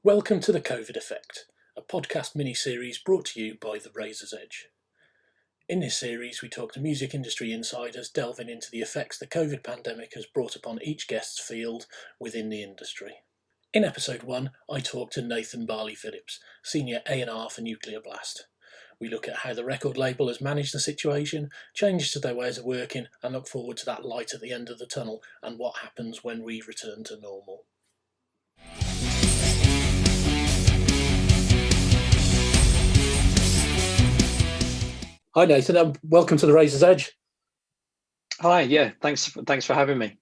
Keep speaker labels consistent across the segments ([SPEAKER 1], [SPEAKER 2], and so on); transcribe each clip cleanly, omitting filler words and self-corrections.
[SPEAKER 1] Welcome to The COVID Effect, a podcast mini-series brought to you by The Razor's Edge. In this series, we talk to music industry insiders delving into the effects the COVID pandemic has brought upon each guest's field within the industry. In episode 1, I talk to Nathan Barley Phillips, Senior A&R for Nuclear Blast. We look at how the record label has managed the situation, changes to their ways of working, and look forward to that light at the end of the tunnel and what happens when we return to normal. Hi Nathan, and welcome to the Razor's Edge.
[SPEAKER 2] Hi, yeah, thanks for having me.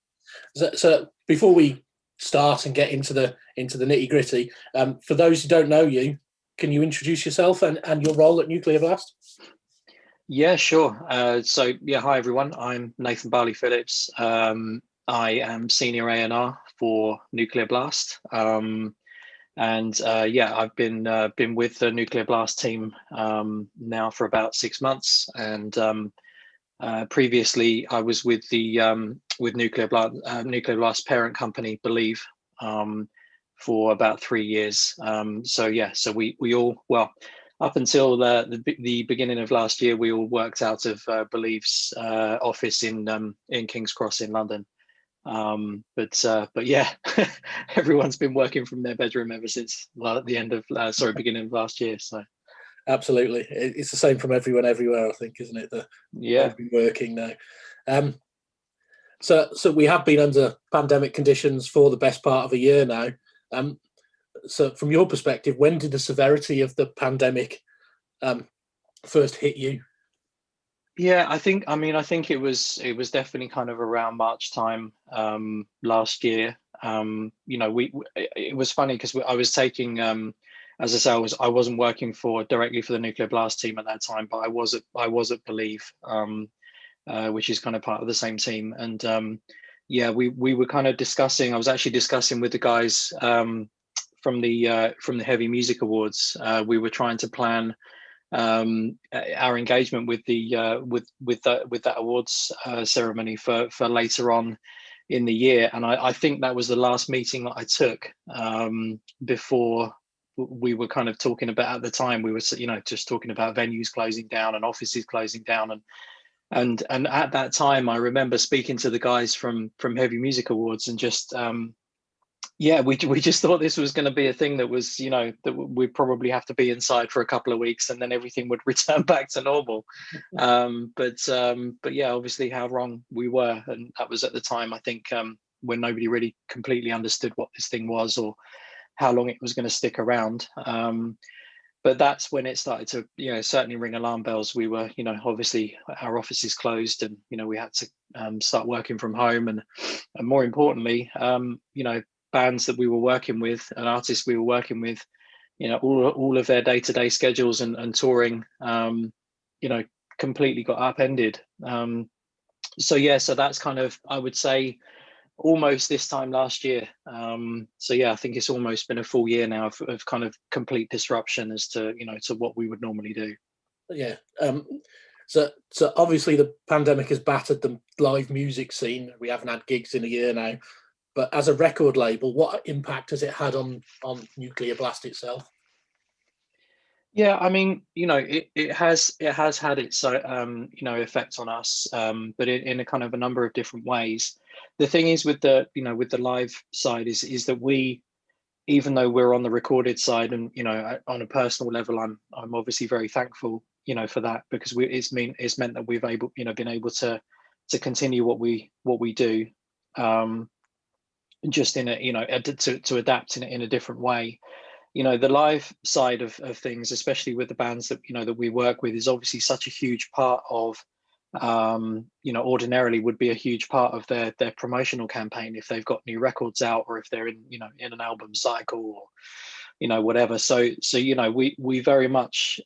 [SPEAKER 1] So before we start and get into the nitty gritty, for those who don't know you, can you introduce yourself and your role at Nuclear Blast?
[SPEAKER 2] Yeah, sure. Hi everyone. I'm Nathan Barley Phillips. I am Senior A&R for Nuclear Blast. I've been with the Nuclear Blast team now for about 6 months, and previously I was with the Nuclear Blast parent company, Believe, for about 3 years. So we all, well, up until the beginning of last year, we all worked out of Believe's office in King's Cross in London. But yeah, everyone's been working from their bedroom ever since beginning of last year. So
[SPEAKER 1] absolutely, it's the same from everyone everywhere, I think, isn't it?
[SPEAKER 2] Yeah,
[SPEAKER 1] been working now. So we have been under pandemic conditions for the best part of a year now. So from your perspective, when did the severity of the pandemic first hit you?
[SPEAKER 2] Yeah, I think it was definitely kind of around March time last year. It was funny because I was taking, as I say, I wasn't working directly for the Nuclear Blast team at that time, but I was at Believe, which is kind of part of the same team. And we were kind of discussing. I was actually discussing with the guys from the Heavy Music Awards. We were trying to plan our engagement with that awards ceremony for later on in the year, and I think that was the last meeting that I took before we were kind of talking about, at the time we were just talking about venues closing down and offices closing down, and at that time I remember speaking to the guys from Heavy Music Awards and just we just thought this was going to be a thing that was, that we'd probably have to be inside for a couple of weeks and then everything would return back to normal. But yeah, obviously how wrong we were. And that was at the time, I think, when nobody really completely understood what this thing was or how long it was going to stick around. But that's when it started to, certainly ring alarm bells. We were, obviously our offices closed and, we had to start working from home. And more importantly, bands that we were working with and artists we were working with, all of their day-to-day schedules and touring, completely got upended. So that's kind of, I would say, almost this time last year. I think it's almost been a full year now of kind of complete disruption as to, to what we would normally do.
[SPEAKER 1] Yeah. So obviously the pandemic has battered the live music scene. We haven't had gigs in a year now. But as a record label, what impact has it had on Nuclear Blast itself?
[SPEAKER 2] Yeah, I mean, it has had its effect on us, but in a kind of a number of different ways. The thing is with the live side is that we, even though we're on the recorded side, and on a personal level, I'm obviously very thankful, for that, because it's meant that we've been able to continue what we do. Just in a to adapt in a different way. The live side of things, especially with the bands that that we work with, is obviously such a huge part of ordinarily would be a huge part of their promotional campaign if they've got new records out, or if they're in an album cycle, or whatever. So we very much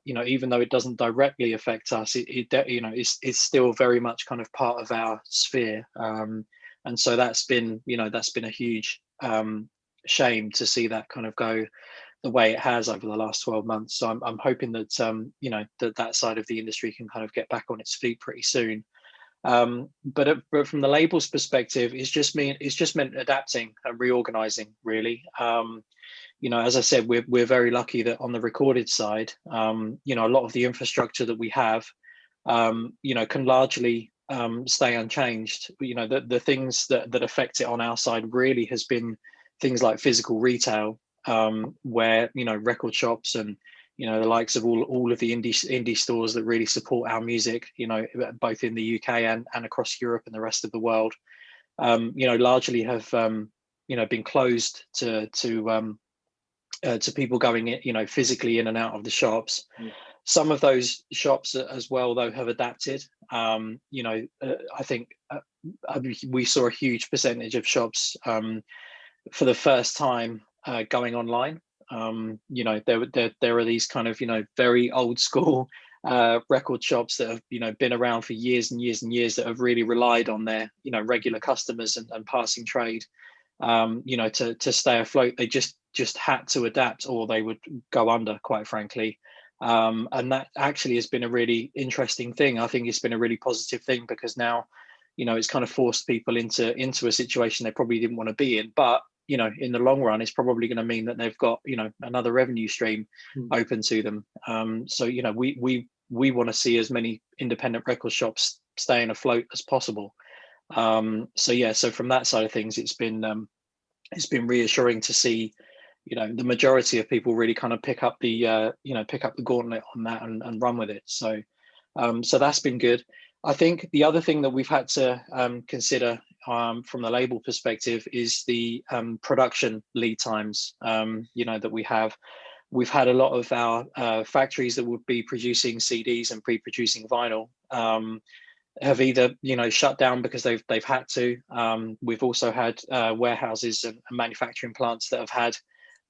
[SPEAKER 2] even though it doesn't directly affect us, it's still very much kind of part of our sphere. And so that's been a huge shame to see that kind of go the way it has over the last 12 months. So I'm hoping that that side of the industry can kind of get back on its feet pretty soon. But from the label's perspective, it's just meant adapting and reorganizing, really. as I said, we're very lucky that on the recorded side, a lot of the infrastructure that we have, can largely stay unchanged. The things that affect it on our side really has been things like physical retail, where record shops and the likes of all of the indie stores that really support our music, both in the UK and across Europe and the rest of the world, largely have been closed to people going in, physically in and out of the shops.
[SPEAKER 1] Yeah.
[SPEAKER 2] Some of those shops as well, though, have adapted. I think we saw a huge percentage of shops for the first time going online. There are these kind of very old school record shops that have been around for years and years and years, that have really relied on their regular customers and passing trade to stay afloat. They just had to adapt, or they would go under, quite frankly. And that actually has been a really interesting thing. I think it's been a really positive thing, because now it's kind of forced people into a situation they probably didn't want to be in, but in the long run, it's probably going to mean that they've got another revenue stream open to them. So we want to see as many independent record shops staying afloat as possible. So from that side of things, it's been reassuring to see the majority of people really kind of pick up the gauntlet on that and run with it. So that's been good. I think the other thing that we've had to consider from the label perspective is the production lead times that we have. We've had a lot of our factories that would be producing CDs and pre-producing vinyl have either shut down because they've had to. We've also had warehouses and manufacturing plants that have had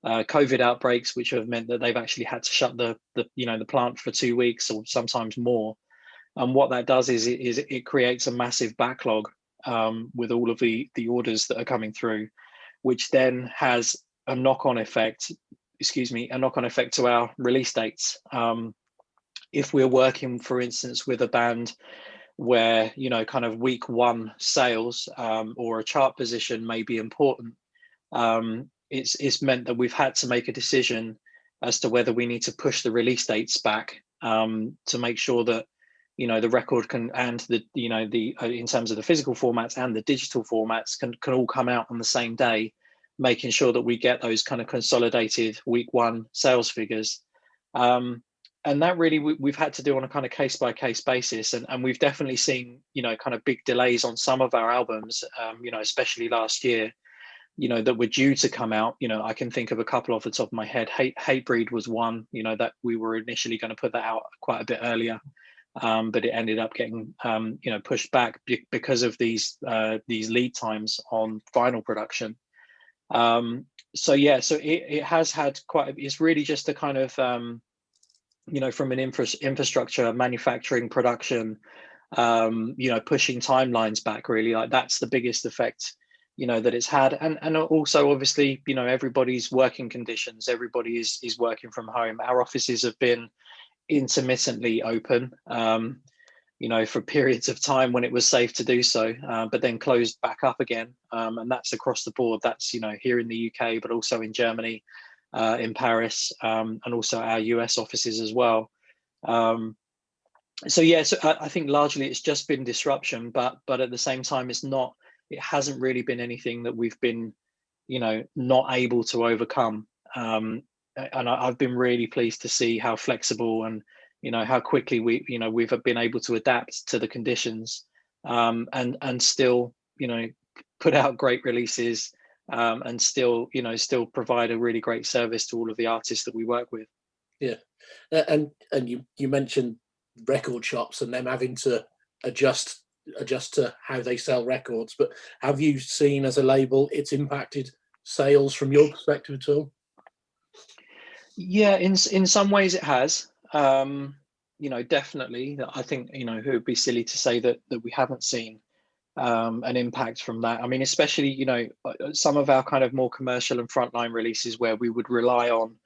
[SPEAKER 2] COVID outbreaks, which have meant that they've actually had to shut the plant for 2 weeks or sometimes more. And what that does is it creates a massive backlog with all of the orders that are coming through, which then has a knock-on effect to our release dates. If we're working, for instance, with a band where kind of week one sales or a chart position may be important, it's meant that we've had to make a decision as to whether we need to push the release dates back to make sure that the record can, and the in terms of the physical formats and the digital formats can all come out on the same day, making sure that we get those kind of consolidated week one sales figures. And that really we've had to do on a kind of case by case basis, and we've definitely seen kind of big delays on some of our albums, especially last year, that were due to come out. I can think of a couple off the top of my head. Hatebreed was one, that we were initially going to put that out quite a bit earlier, but it ended up getting pushed back because of these lead times on vinyl production. So it has had it's really just a kind of from an infrastructure, manufacturing, production, pushing timelines back, really. Like, that's the biggest effect that it's had. And also, obviously, everybody's working conditions, everybody is working from home. Our offices have been intermittently open for periods of time when it was safe to do so, but then closed back up again, and that's across the board. That's here in the UK, but also in Germany, in Paris, and also our US offices as well. So I think largely it's just been disruption, but at the same time, it hasn't really been anything that we've been not able to overcome. And I've been really pleased to see how flexible and how quickly we've been able to adapt to the conditions, and still put out great releases, and still provide a really great service to all of the artists that we work with.
[SPEAKER 1] Yeah, and you mentioned record shops and them having to adjust to how they sell records, but have you seen, as a label, it's impacted sales from your perspective at all?
[SPEAKER 2] Yeah, in some ways it has. Definitely. I think it would be silly to say that we haven't seen an impact from that. I mean, especially some of our kind of more commercial and frontline releases, where we would rely on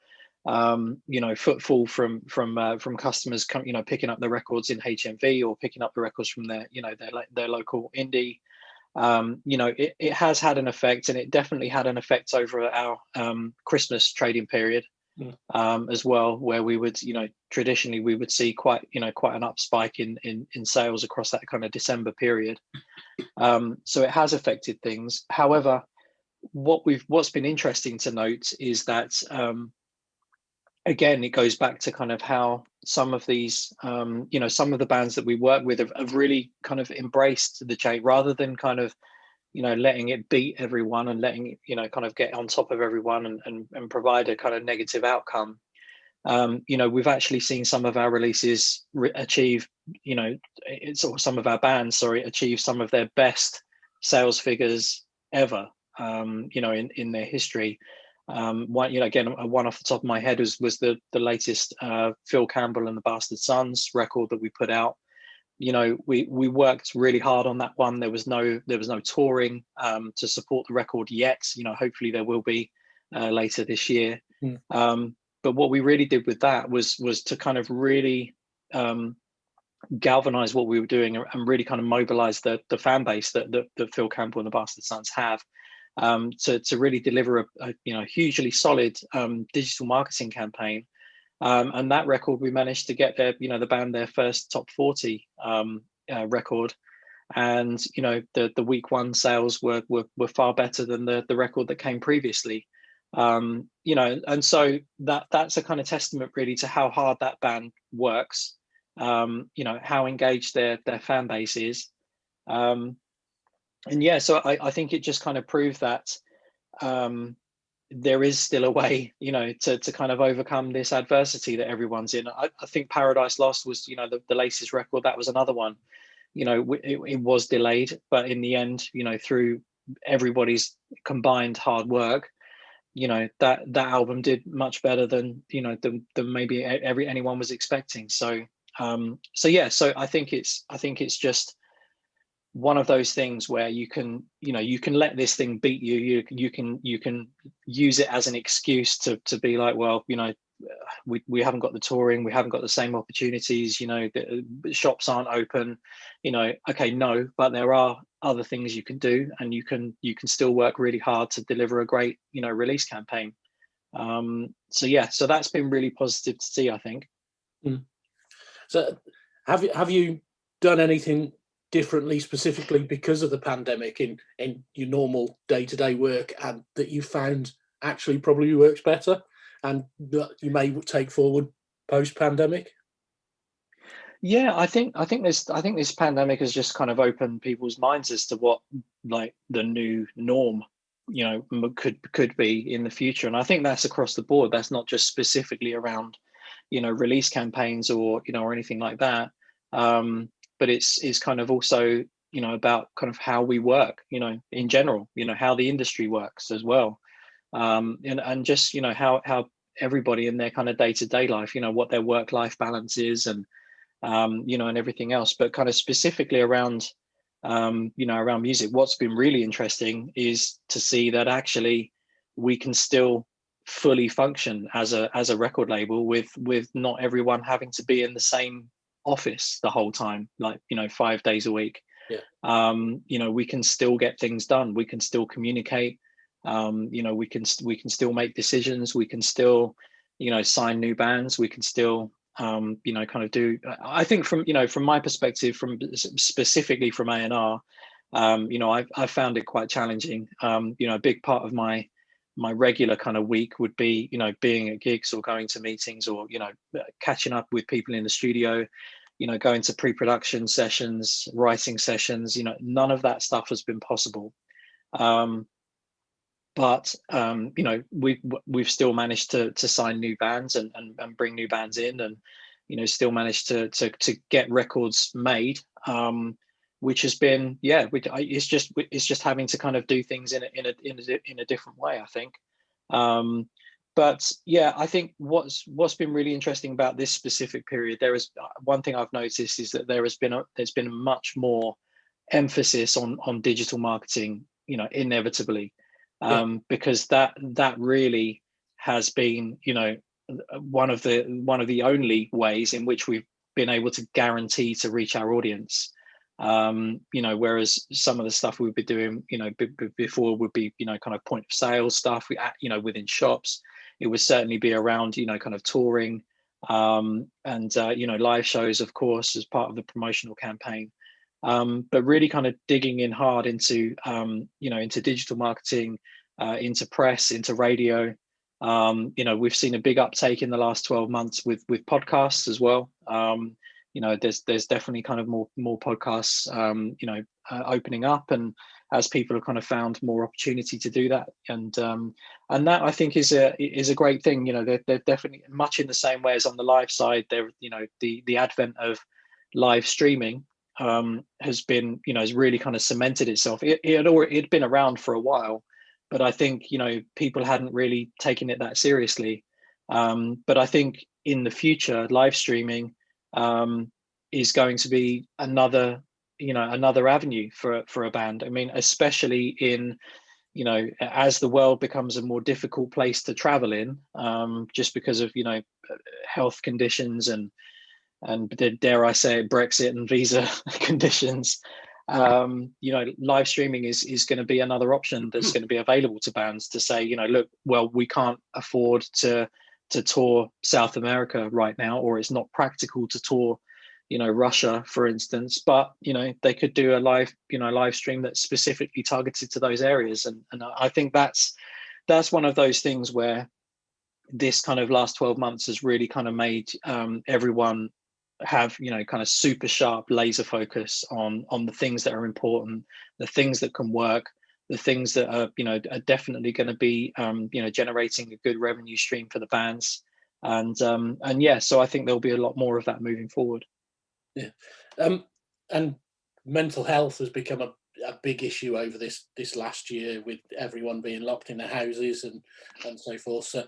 [SPEAKER 2] footfall from customers picking up the records in HMV, or picking up the records from their local indie. it has had an effect, and it definitely had an effect over our Christmas trading period. As well, where we would, traditionally we would see quite an up spike in sales across that kind of December period. So it has affected things. However, what's been interesting to note is that again, it goes back to kind of how some of these, some of the bands that we work with have really kind of embraced the change, rather than kind of letting it beat everyone and letting it kind of get on top of everyone and provide a kind of negative outcome. We've actually seen some of our releases achieve, some of our bands, achieve some of their best sales figures ever, in their history. One off the top of my head was the latest Phil Campbell and the Bastard Sons record that we put out. We worked really hard on that one. There was no touring to support the record yet. Hopefully there will be later this year. But what we really did with that was to kind of really galvanize what we were doing and really kind of mobilize the fan base that Phil Campbell and the Bastard Sons have, to really deliver a hugely solid digital marketing campaign. And that record, we managed to get the band their first top 40 record, and the week one sales were far better than the record that came previously. And so that's a kind of testament really to how hard that band works, how engaged their fan base is. And yeah, so I think it just kind of proved that there is still a way, to kind of overcome this adversity that everyone's in. I think Paradise Lost was, the latest record. That was another one. It was delayed, but in the end, through everybody's combined hard work, that album did much better than than maybe anyone was expecting. So I think it's just one of those things where you can let this thing beat you. You can use it as an excuse to be like, well, we haven't got the touring, we haven't got the same opportunities, the shops aren't open, okay, no, but there are other things you can do, and you can still work really hard to deliver a great release campaign. So that's been really positive to see, I think.
[SPEAKER 1] So have you done anything differently specifically because of the pandemic in your normal day-to-day work, and that you found actually probably works better and that you may take forward post-pandemic?
[SPEAKER 2] Yeah, I think this pandemic has just kind of opened people's minds as to what like the new norm, could be in the future. And I think that's across the board. That's not just specifically around, release campaigns or anything like that. But it's kind of also, about kind of how we work, in general, how the industry works as well. And just, how everybody in their kind of day-to-day life, what their work-life balance is, and and everything else. But kind of specifically around around music, what's been really interesting is to see that actually we can still fully function as a record label with not everyone having to be in the same office the whole time, like 5 days a week. We can still get things done, we can still communicate, we can still make decisions, we can still sign new bands, we can still kind of do, I think from my perspective, from specifically from A&R, I found it quite challenging. A big part of my regular kind of week would be being at gigs or going to meetings, or catching up with people in the studio, going to pre-production sessions, writing sessions. None of that stuff has been possible. But we've still managed to sign new bands and bring new bands in, and still managed to get records made, which has been, it's just having to kind of do things in a different way, I think. But yeah, I think what's been really interesting about this specific period, there is one thing I've noticed, is that there's been much more emphasis on digital marketing, inevitably. Because that really has been, one of the only ways in which we've been able to guarantee to reach our audience. Whereas some of the stuff we'd be doing, before would be, kind of point of sale stuff, within shops. It would certainly be around, kind of touring, and live shows, of course, as part of the promotional campaign. But really kind of digging in hard into, into digital marketing, into press, into radio. We've seen a big uptake in the last 12 months with podcasts as well. There's definitely kind of more podcasts, opening up, and as people have kind of found more opportunity to do that, and that I think is a great thing. They're definitely much in the same way as on the live side. There, the advent of live streaming has been, has really kind of cemented itself. It'd been around for a while, but I think, people hadn't really taken it that seriously. But I think in the future, live streaming is going to be another avenue for a band. I mean, especially in, as the world becomes a more difficult place to travel in, just because of, health conditions and dare I say it, Brexit and visa conditions. Live streaming is going to be another option that's going to be available to bands to say, look, well, we can't afford to tour South America right now, or it's not practical to tour, Russia, for instance, but, they could do a live stream that's specifically targeted to those areas. And I think that's one of those things where this kind of last 12 months has really kind of made everyone have, kind of super sharp laser focus on the things that are important, the things that can work, the things that are, are definitely going to be, generating a good revenue stream for the bands. And yeah, so I think there'll be a lot more of that moving forward.
[SPEAKER 1] Yeah. And mental health has become a big issue over this last year, with everyone being locked in their houses and so forth. So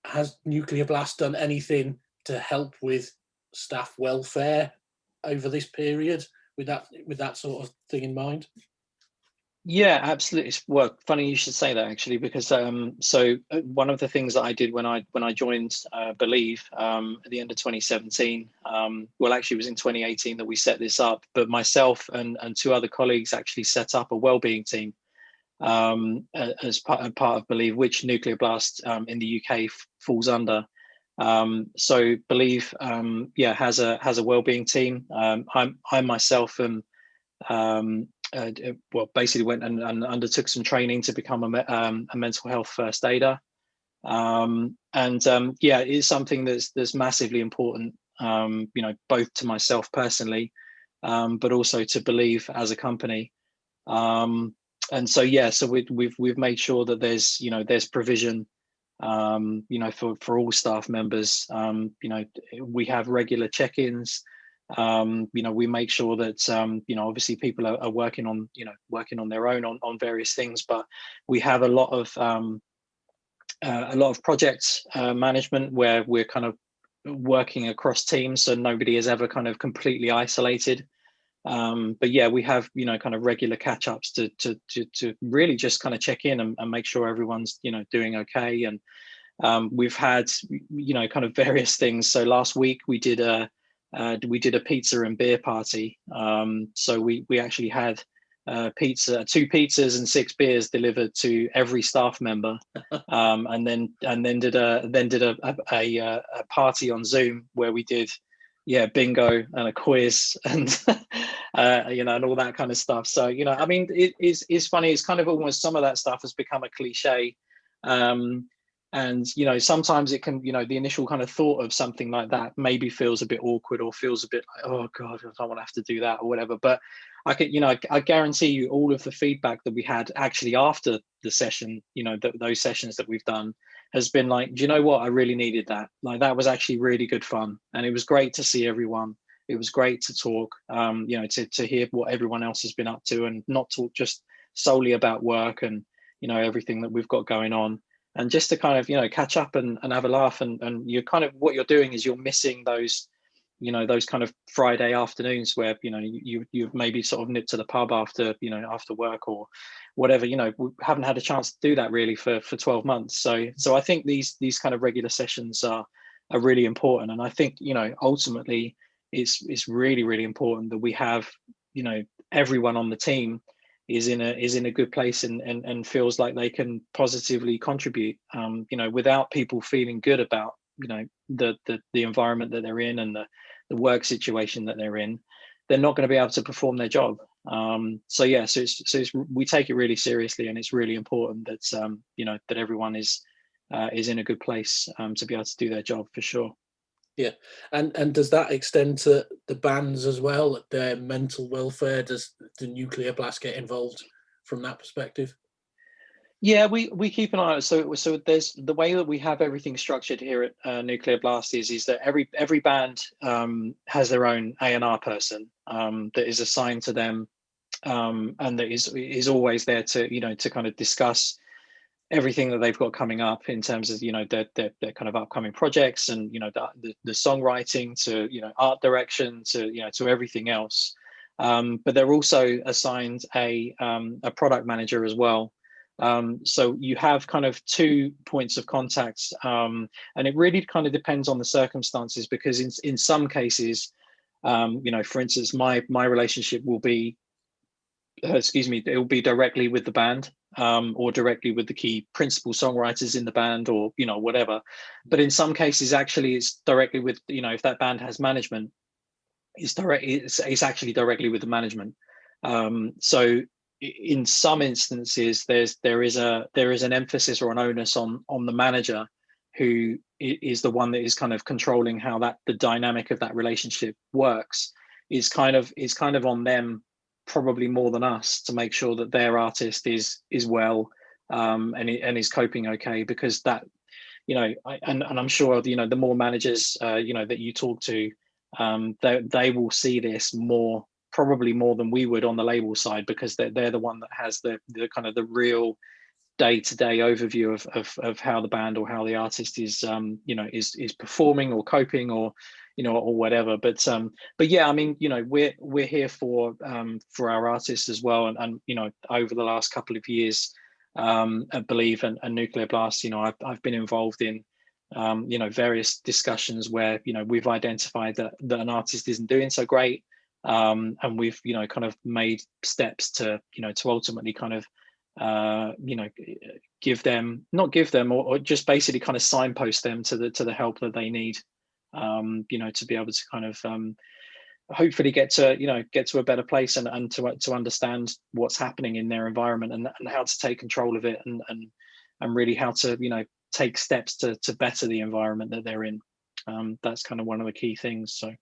[SPEAKER 1] has Nuclear Blast done anything to help with staff welfare over this period, with that sort of thing in mind?
[SPEAKER 2] Yeah, absolutely. Well, funny you should say that, actually, because one of the things that I did when I joined Believe at the end of 2017, well, actually it was in 2018 that we set this up, but myself and two other colleagues actually set up a wellbeing team as part of Believe, which Nuclear Blast in the UK falls under. So Believe, has a wellbeing team. I myself am basically went and undertook some training to become a mental health first aider. It is something that's massively important, both to myself personally, but also to Believe as a company. So we've made sure that there's provision, for all staff members. We have regular check-ins. We make sure that obviously people are working on their own on various things, but we have a lot of project management where we're kind of working across teams, so nobody is ever kind of completely isolated. But yeah, we have kind of regular catch-ups to really just kind of check in and make sure everyone's doing okay. And we've had kind of various things. So last week we did a pizza and beer party. So we actually had two pizzas and 6 beers delivered to every staff member, and then did a party on Zoom where we did bingo and a quiz and and all that kind of stuff. So I mean, it's funny. It's kind of almost, some of that stuff has become a cliche. And sometimes it can, the initial kind of thought of something like that maybe feels a bit awkward, or feels a bit like, oh god, I don't want to have to do that or whatever. But I can, I guarantee you, all of the feedback that we had actually after the session, those sessions that we've done, has been like, do you know what, I really needed that. Like, that was actually really good fun, and it was great to see everyone. It was great to talk, to hear what everyone else has been up to, and not talk just solely about work and everything that we've got going on. And just to kind of, catch up and have a laugh, and you're kind of, what you're doing is you're missing those, those kind of Friday afternoons where, you've maybe sort of nipped to the pub after work or whatever. We haven't had a chance to do that really for 12 months. So I think these kind of regular sessions are really important. And I think, ultimately it's really, really important that we have, everyone on the team is in a good place and feels like they can positively contribute. Without people feeling good about the environment that they're in and the work situation that they're in, they're not going to be able to perform their job. So we take it really seriously, and it's really important that that everyone is in a good place to be able to do their job, for sure.
[SPEAKER 1] Yeah, and does that extend to the bands as well? Their mental welfare? Does the Nuclear Blast get involved from that perspective?
[SPEAKER 2] Yeah, we keep an eye on it. So there's the way that we have everything structured here at Nuclear Blast is that every band has their own A&R person that is assigned to them, and that is always there to kind of discuss everything that they've got coming up in terms of their kind of upcoming projects, and the songwriting to art direction to everything else. But they're also assigned a product manager as well. So you have kind of 2 points of contact, and it really kind of depends on the circumstances, because in some cases, for instance, my relationship will be it will be directly with the band, or directly with the key principal songwriters in the band, or whatever. But in some cases, actually, it's directly with if that band has management, it's actually directly with the management. So in some instances, there is an emphasis or an onus on the manager, who is the one that is kind of controlling how the dynamic of that relationship works. Is kind of on them, probably more than us, to make sure that their artist is well, and is coping okay, because that and I'm sure the more managers that you talk to, they will see this probably more than we would on the label side, because they're the one that has the kind of the real day-to-day overview of how the band or how the artist is is performing or coping, or or whatever. But yeah, I mean, we're here for our artists as well, and over the last couple of years, I believe, and Nuclear Blast, I've been involved in various discussions where we've identified that an artist isn't doing so great, and we've kind of made steps to to ultimately kind of not give them, or just basically kind of signpost them to the help that they need, to be able to kind of hopefully get to a better place, and to understand what's happening in their environment, and how to take control of it, and really how to take steps to better the environment that they're in. That's kind of one of the key things. So.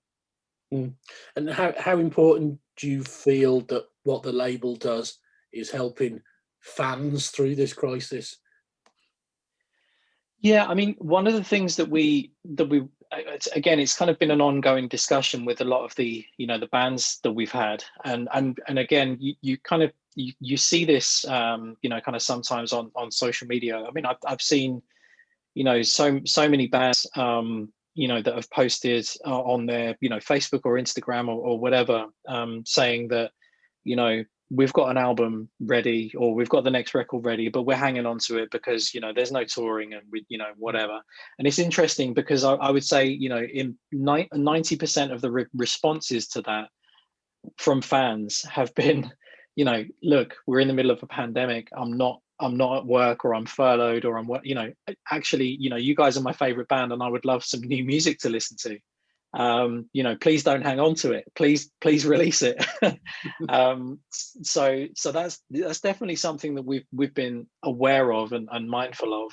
[SPEAKER 1] And how important do you feel that what the label does is helping fans through this crisis?
[SPEAKER 2] Yeah, I mean, one of the things that we again, it's kind of been an ongoing discussion with a lot of the the bands that we've had, and again, you kind of you see this kind of sometimes on social media. I mean, I've seen so many bands that have posted on their Facebook or Instagram, or whatever, saying that we've got an album ready, or we've got the next record ready, but we're hanging on to it because there's no touring, and we whatever. And it's interesting, because I would say in 90% of the responses to that from fans have been look, we're in the middle of a pandemic, I'm not at work, or I'm furloughed, or I'm actually you guys are my favorite band, and I would love some new music to listen to. Please don't hang on to it, please release it. So that's definitely something that we've been aware of, and mindful of,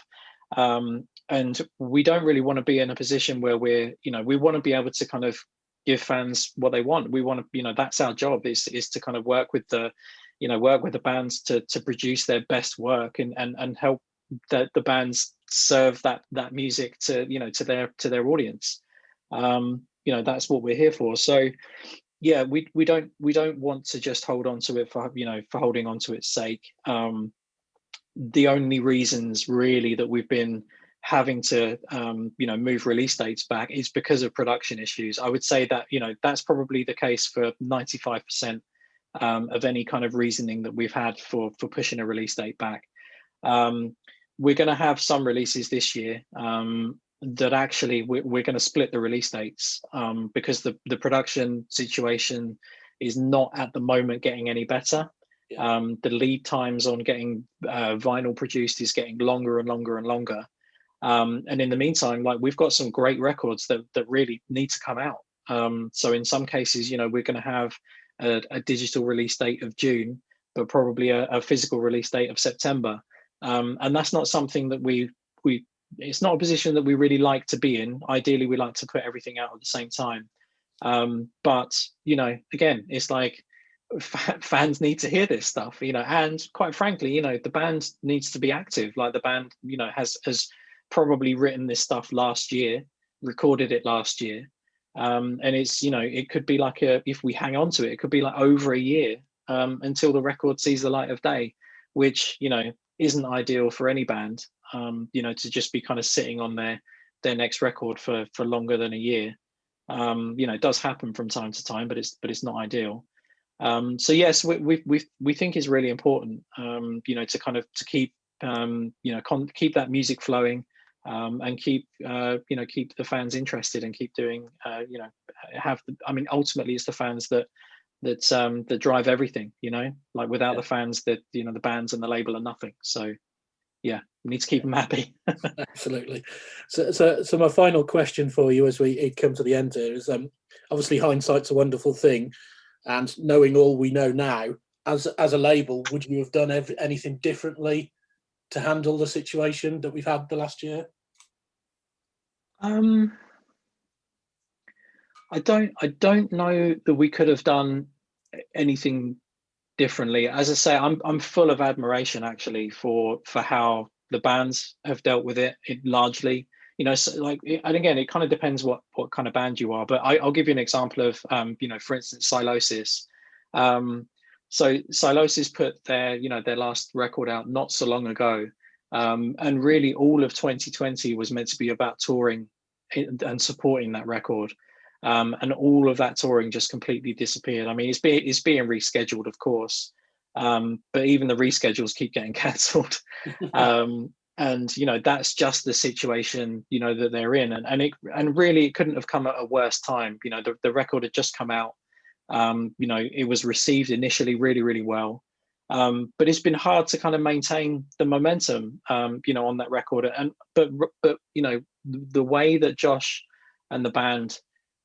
[SPEAKER 2] and we don't really want to be in a position where we want to be able to kind of give fans what they want. We want to that's our job, is to kind of work with the bands to produce their best work, and help the bands serve that music to to their audience. That's what we're here for. So yeah, we don't want to just hold on to it for holding on to its sake. The only reasons really that we've been having to move release dates back is because of production issues. I would say that that's probably the case for 95% of any kind of reasoning that we've had for pushing a release date back. We're going to have some releases this year that actually we're going to split the release dates, because the production situation is not at the moment getting any better.
[SPEAKER 1] Yeah.
[SPEAKER 2] The lead times on getting vinyl produced is getting longer and longer and longer. And in the meantime, like, we've got some great records that really need to come out. So in some cases, we're going to have a digital release date of June, but probably a physical release date of September. And that's not something that we it's not a position that we really like to be in. Ideally, we like to put everything out at the same time. But again, it's like, fans need to hear this stuff, and quite frankly, the band needs to be active. Like, the band, has probably written this stuff last year, recorded it last year. And it's, it could be like, if we hang on to it, it could be like over a year until the record sees the light of day, which, isn't ideal for any band, to just be kind of sitting on their next record for longer than a year. It does happen from time to time, but it's not ideal. So yes, we think it's really important, to keep keep that music flowing, and keep the fans interested, and keep doing, ultimately it's the fans that drive everything. Like, without the fans, that the bands and the label are nothing. So yeah, we need to keep them happy.
[SPEAKER 1] Absolutely. So my final question for you, as we come to the end here, is obviously hindsight's a wonderful thing, and knowing all we know now, as a label, would you have done anything differently to handle the situation that we've had the last year?
[SPEAKER 2] I don't know that we could have done anything differently. As I say, I'm full of admiration, actually, for how the bands have dealt with it, largely. So, like, and again, it kind of depends what kind of band you are. But I'll give you an example of, for instance, Sylosis. So Sylosis put their last record out not so long ago, and really all of 2020 was meant to be about touring and supporting that record. And all of that touring just completely disappeared. I mean, it's being rescheduled, of course, but even the reschedules keep getting cancelled. And that's just the situation that they're in, and really it couldn't have come at a worse time. The record had just come out. It was received initially really, really well, but it's been hard to kind of maintain the momentum, on that record. But the way that Josh and the band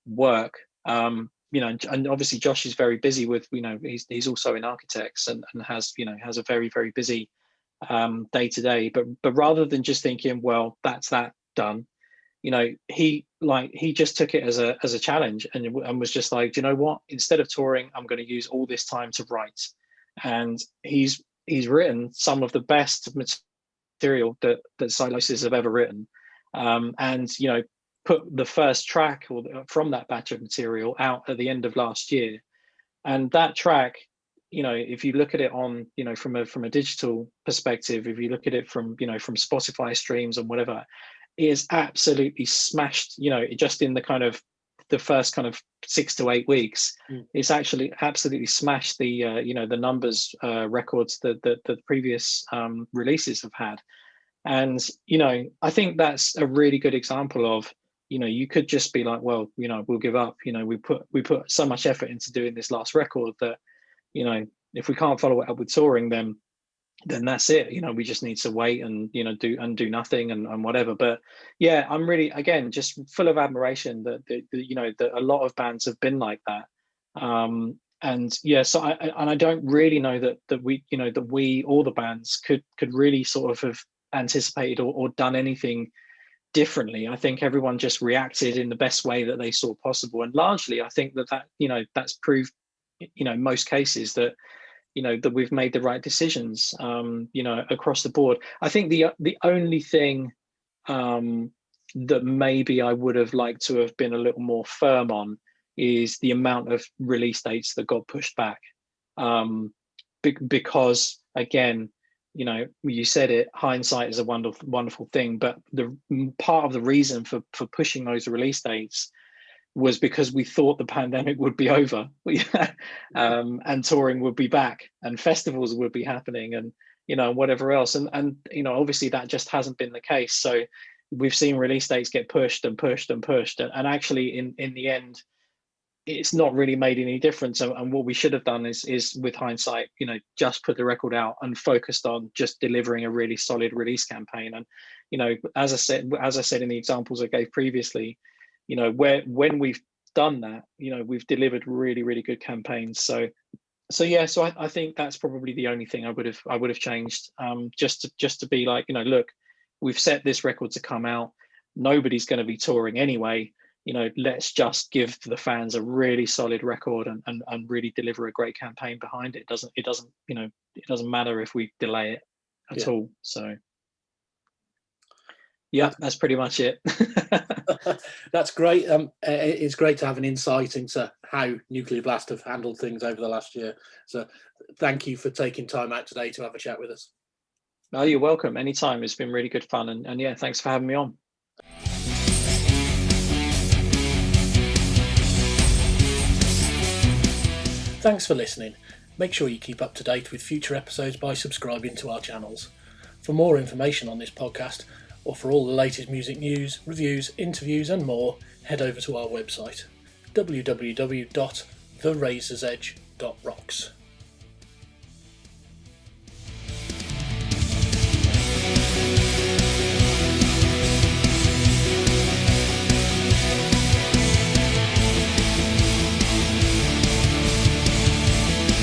[SPEAKER 2] work, and obviously Josh is very busy with, he's also in architects, and has a very, very busy day to day. But rather than just thinking, well, that's that done, he just took it as a challenge, and was just like, do you know what? Instead of touring, I'm going to use all this time to write. And he's written some of the best material that Sylosis have ever written, and put the first track from that batch of material out at the end of last year. And that track, if you look at it on, from a digital perspective, if you look at it from Spotify streams and whatever, it is absolutely smashed, just in the kind of the first kind of 6 to 8 weeks. It's actually absolutely smashed the the numbers records that the previous releases have had. And I think that's a really good example of, you could just be like, well, we'll give up. We put so much effort into doing this last record that, if we can't follow it up with touring, then that's it. We just need to wait and do nothing and whatever. But yeah, I'm really, again, just full of admiration that that a lot of bands have been like that. And yeah, so I don't really know that we or the bands could really sort of have anticipated or done anything differently. I think everyone just reacted in the best way that they saw possible, and largely I think that's proved, most cases, that that we've made the right decisions, across the board. I think the only thing that maybe I would have liked to have been a little more firm on is the amount of release dates that got pushed back, because again, you said it, hindsight is a wonderful thing, but the part of the reason for pushing those release dates was because we thought the pandemic would be over, and touring would be back, and festivals would be happening, and whatever else, and obviously that just hasn't been the case. So we've seen release dates get pushed and pushed and pushed, and actually in the end, it's not really made any difference. And what we should have done is with hindsight, just put the record out and focused on just delivering a really solid release campaign. And as I said in the examples I gave previously, when we've done that, we've delivered really, really good campaigns. So I think that's probably the only thing I would have changed, just to be like, look, we've set this record to come out, nobody's going to be touring anyway, let's just give the fans a really solid record and really deliver a great campaign behind it. It doesn't matter if we delay it at all. So that's pretty much it.
[SPEAKER 1] That's great. It's great to have an insight into how Nuclear Blast have handled things over the last year. So thank you for taking time out today to have a chat with us.
[SPEAKER 2] No, you're welcome. Anytime. It's been really good fun. And yeah, thanks for having me on.
[SPEAKER 1] Thanks for listening. Make sure you keep up to date with future episodes by subscribing to our channels. For more information on this podcast, or for all the latest music news, reviews, interviews and more, head over to our website, www.therazorsedge.rocks.